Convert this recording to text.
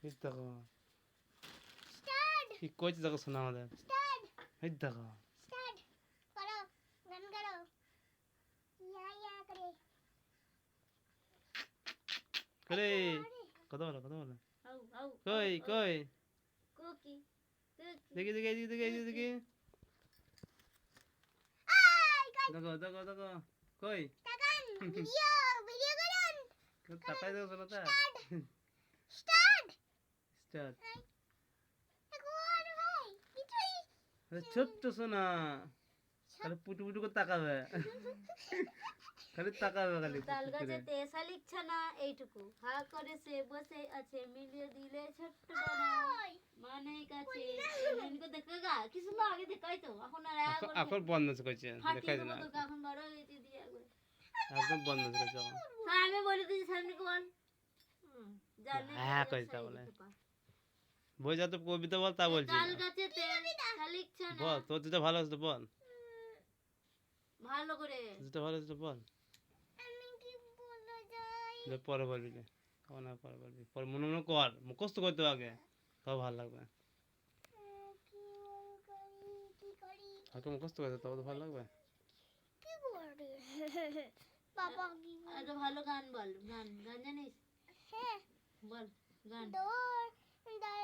এই দেখো স্টার্ট কি কইছে দেখো শোনা আমাদের স্টার্ট এই দেখো স্টার্ট করো গান গাও ইয়া করে করে কথা বলো আউ আউ কই কই কুকি দেখি দেখি দেখি দেখি দেখি আই কই দেখো দেখো দেখো কই তাকান ভিডিও ভিডিও করুন তাকাই দেখো শোনা তা স্টার্ট স্টার্ট একবার ভাই কিছুই ছোট্ট শোনা খালি পুটু পুটু করে তাকাবে খালি তাকাবে খালি তাল গাছেতে শালিক ছানা এইটুকু হা করে সে বসে আছে মিলিয়ে দিলে ছোট্ট ডানা মানে কাছে এমনকে দেখাগা কি সুন্দর আগে দেখাই তো এখন আর এখন বন্ধ কইছে দেখাই ফাটিয়ে না দেবো তো এখন বড় হয়েছে দিয়ে একবার একদম বন্ধ কইছে এখন হ্যাঁ আমি বলে দিচ্ছি সামনে বল জানি হ্যাঁ কইছে বলে বই যা তো কবিতা বল তা বলছি তাল গাছেতে শালিক ছানা বল তোর যেটা ভালো আছে তো বল ভালো করে যেটা ভালো আছে তো বল আমি কি বলা যায় যে পরে বলবি যে খাওয়া না পরে বলবি পরে মনে মনে কর মুখস্থ করতে হবে আগে তাও ভালো লাগবে কি করি আগে মুখস্থ করতে তবে তো ভালো লাগবে কি করি বাবা কি একটা ভালো গান বল গান গান জানিস হ্যাঁ বল গান দৌড়